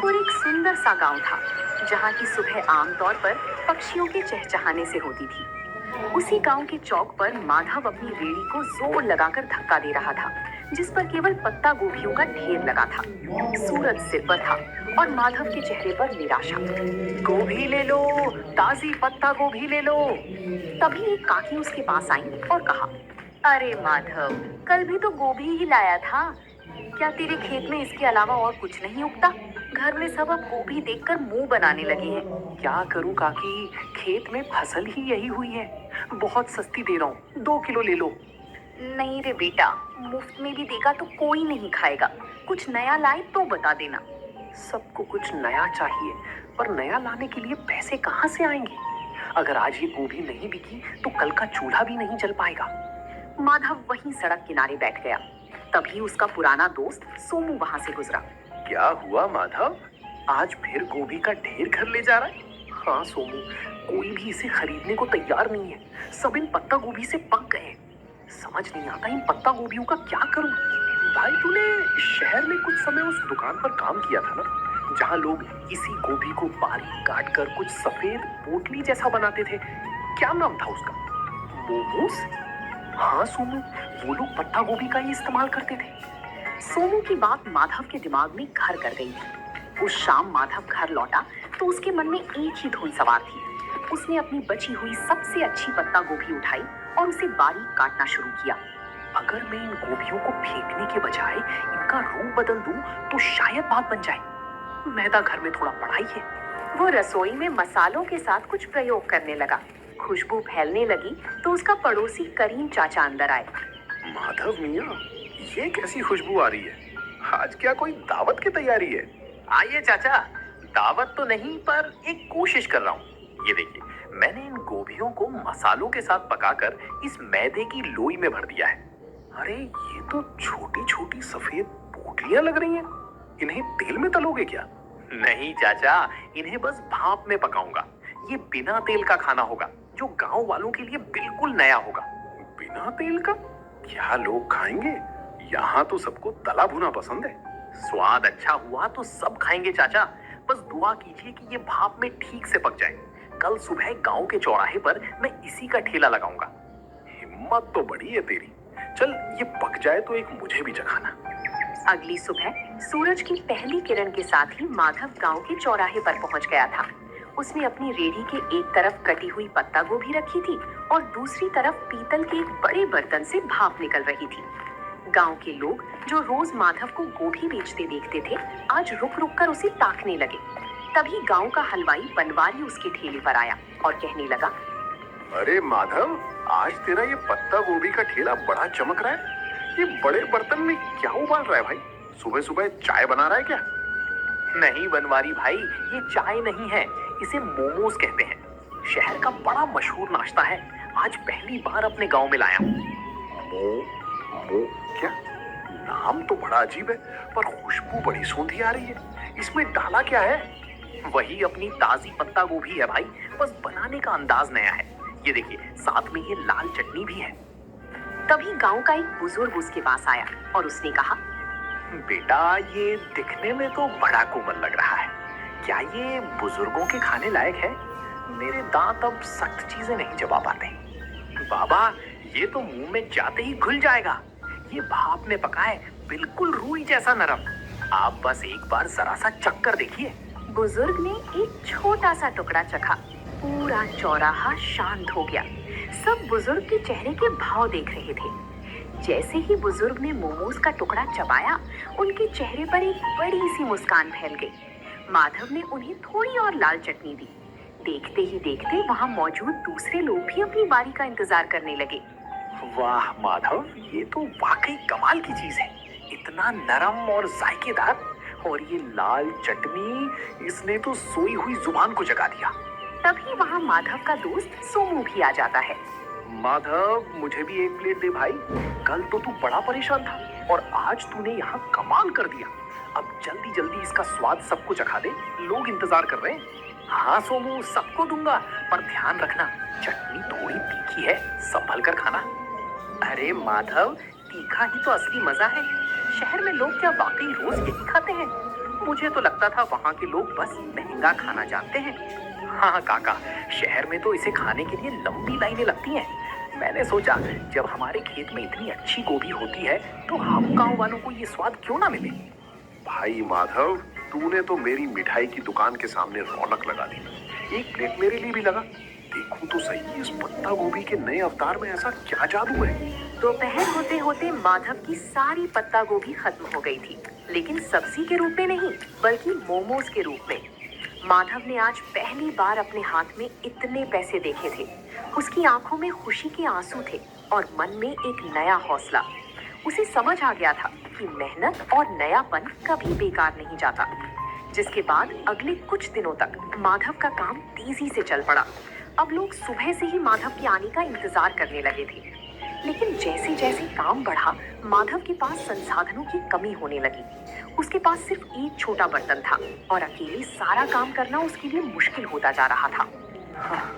और एक सुंदर सा गांव था जहां की सुबह आमतौर पर पक्षियों के चहचहाने से होती थी। उसी गांव के चौक पर माधव अपनी रेड़ी को जोर लगाकर धक्का दे रहा था, जिस पर केवल पत्ता गोभियों का ढेर लगा था। सूरज सिर पर था और माधव के चेहरे पर निराशा। गोभी ले लो, ताजी पत्ता गोभी ले लो। तभी एक काकी उसके पास आई और कहा, अरे माधव, कल भी तो गोभी ही लाया था। क्या तेरे खेत में इसके अलावा और कुछ नहीं उगता? घर में सब अब गोभी देखकर मुंह बनाने लगे हैं। क्या करूं काकी, खेत में फसल ही यही हुई है। बहुत सस्ती दे रहा हूँ, 2 किलो ले लो। नहीं रे बेटा, मुफ्त में भी देगा तो कोई नहीं खाएगा। कुछ नया लाए तो बता देना। सबको कुछ नया चाहिए, पर नया लाने के लिए पैसे कहाँ से आएंगे? अगर आज ये गोभी नहीं बिकी तो कल का चूल्हा भी नहीं जल पाएगा। माधव वहीं सड़क किनारे बैठ गया। तभी उसका पुराना दोस्त सोमू वहां से गुजरा। क्या हुआ माधव, आज फिर गोभी का ढेर घर ले जा रहा है? हाँ सोमू, कोई भी इसे खरीदने को तैयार नहीं है। सब इन पत्ता गोभी से पक गए। समझ नहीं आता इन पत्ता गोभियों का क्या करूं। भाई तूने शहर में कुछ समय उस दुकान पर काम किया था ना, जहां लोग इसी गोभी को बारीक काट कर कुछ सफेद पोटली जैसा बनाते थे। क्या नाम था उसका? मोमोस? हाँ सोमू, वो लोग पत्ता गोभी का ही इस्तेमाल करते थे। सोमू की बात माधव के दिमाग में घर कर गई थी। उस शाम माधव घर लौटा तो उसके मन में एक ही धुन सवार थी। उसने अपनी बची हुई सबसे अच्छी पत्ता गोभी उठाई और उसे बारीक काटना शुरू किया। अगर मैं इन गोभियों को फेंकने के बजाय इनका रूप बदल दूं तो शायद बात बन जाए। मैदा घर में थोड़ा पड़ा ही है। वो रसोई में मसालों के साथ कुछ प्रयोग करने लगा। खुशबू फैलने लगी तो उसका पड़ोसी करीम चाचा अंदर आए। माधव मियाँ, ये कैसी खुशबू आ रही है? आज क्या कोई दावत की तैयारी है? आइए चाचा, दावत तो नहीं पर एक कोशिश कर रहा हूँ। ये देखिए, मैंने इन गोभियों को मसालों के साथ पकाकर इस मैदे की लोई में भर दिया है। अरे ये तो छोटी छोटी सफेद पोटलियां लग रही हैं। इन्हें तेल में तलोगे क्या? नहीं चाचा, इन्हें बस भाप में पकाऊंगा। ये बिना तेल का खाना होगा, जो गांव वालों के लिए बिल्कुल नया होगा। बिना तेल का? क्या लोग खाएंगे? यहाँ तो सबको तला भुना पसंद है। स्वाद अच्छा हुआ तो सब खाएंगे चाचा। बस दुआ कीजिए कि ये भाप में ठीक से पक जाए। कल सुबह गांव के चौराहे पर मैं इसी का ठेला लगाऊंगा। हिम्मत तो बड़ी है तेरी। चल ये पक जाए तो एक मुझे भी चखाना। अगली सुबह सूरज की पहली किरण के साथ ही माधव गांव के चौराहे पर पहुंच गया था। उसने अपनी रेड़ी के एक तरफ कटी हुई पत्ता गोभी रखी थी और दूसरी तरफ पीतल के एक बड़े बर्तन से भाप निकल रही थी। गांव के लोग जो रोज माधव को गोभी बेचते देखते थे, आज रुक रुक कर उसे ताकने लगे। तभी गांव का हलवाई बनवारी उसके ठेले पर आया और कहने लगा, अरे माधव, आज तेरा ये पत्ता गोभी का ठेला बड़ा चमक रहा है। ये बड़े बर्तन में क्या उबाल रहा है भाई? सुबह सुबह चाय बना रहा है क्या? नहीं बनवारी भाई, ये चाय नहीं है, इसे मोमोज कहते हैं। शहर का बड़ा मशहूर नाश्ता है। आज पहली बार अपने गांव में लाया हूँ। मो क्या? नाम तो बड़ा अजीब है, पर खुशबू बड़ी सूंधी आ रही है। इसमें डाला क्या है? वही अपनी ताजी पत्ता गोभी है भाई, बस बनाने का अंदाज नया है। ये देखिए, साथ में ये लाल चटनी भी है। तभी गांव का एक बुजुर्ग उसके पास आया और उसने कहा, बेटा ये दिखने में तो बड़ा कोमल लग रहा है। क्या ये बुजुर्गों के खाने लायक है? मेरे दांत अब सख्त चीजें नहीं चबा पाते। बाबा, ये तो मुंह में जाते ही घुल जाएगा। ये भाप में पका है, बिल्कुल रूई जैसा नरम। आप बस एक बार जरा सा चक्कर देखिए। बुजुर्ग ने एक छोटा सा टुकड़ा चखा। पूरा चौराहा शांत हो गया। सब बुजुर्ग के चेहरे के भाव देख रहे थे। जैसे ही बुजुर्ग ने मोमोज का टुकड़ा चबाया, उनके चेहरे पर एक बड़ी सी मुस्कान फैल गई। माधव ने उन्हें थोड़ी और लाल चटनी दी। देखते ही देखते वहां मौजूद दूसरे लोग भी अपनी बारी का इंतजार करने लगे। वाह माधव, ये तो वाकई कमाल की चीज है। इतना नरम और जायकेदार, और ये लाल चटनी, इसने तो सोई हुई जुबान को जगा दिया। तभी वहां माधव का दोस्त सोमू भी आ जाता है। माधव, मुझे भी एक प्लेट दे भाई। कल तो तू बड़ा परेशान था और आज तूने यहाँ कमाल कर दिया। अब जल्दी जल्दी इसका स्वाद सबको चखा दे, लोग इंतजार कर रहे हैं। हाँ सोमू, सबको दूंगा, पर ध्यान रखना चटनी थोड़ी तीखी है, संभल कर खाना। अरे माधव, तीखा ही तो असली मजा है। शहर में लोग क्या वाकई रोज यही खाते हैं? मुझे तो लगता था वहाँ के लोग बस महंगा खाना जानते हैं। हाँ काका, शहर में तो इसे खाने के लिए लंबी लाइनें लगती हैं। मैंने सोचा जब हमारे खेत में इतनी अच्छी गोभी होती है तो हम गांव वालों को ये स्वाद क्यों ना मिले। भाई माधव, तूने तो मेरी मिठाई की दुकान के सामने रौनक लगा दी। एक प्लेट मेरे लिए भी लगा। देखूं तो सही, इस पत्ता गोभी के नए अवतार में ऐसा क्या जादू है। दोपहर होते होते माधव की सारी पत्ता गोभी खत्म हो गई थी, लेकिन सब्जी के रूप में नहीं बल्कि मोमोज के रूप में। माधव ने आज पहली बार अपने हाथ में इतने पैसे देखे थे। उसकी आंखों में खुशी के आंसू थे और मन में एक नया हौसला। उसे समझ आ गया था कि मेहनत और नयापन कभी बेकार नहीं जाता। जिसके बाद अगले कुछ दिनों तक माधव का काम तेजी से चल पड़ा। अब लोग सुबह से ही माधव के आने का इंतजार करने लगे थे। लेकिन जैसे जैसे काम बढ़ा, माधव के पास संसाधनों की कमी होने लगी। उसके पास सिर्फ एक छोटा बर्तन था और अकेले सारा काम करना उसके लिए मुश्किल होता जा रहा था।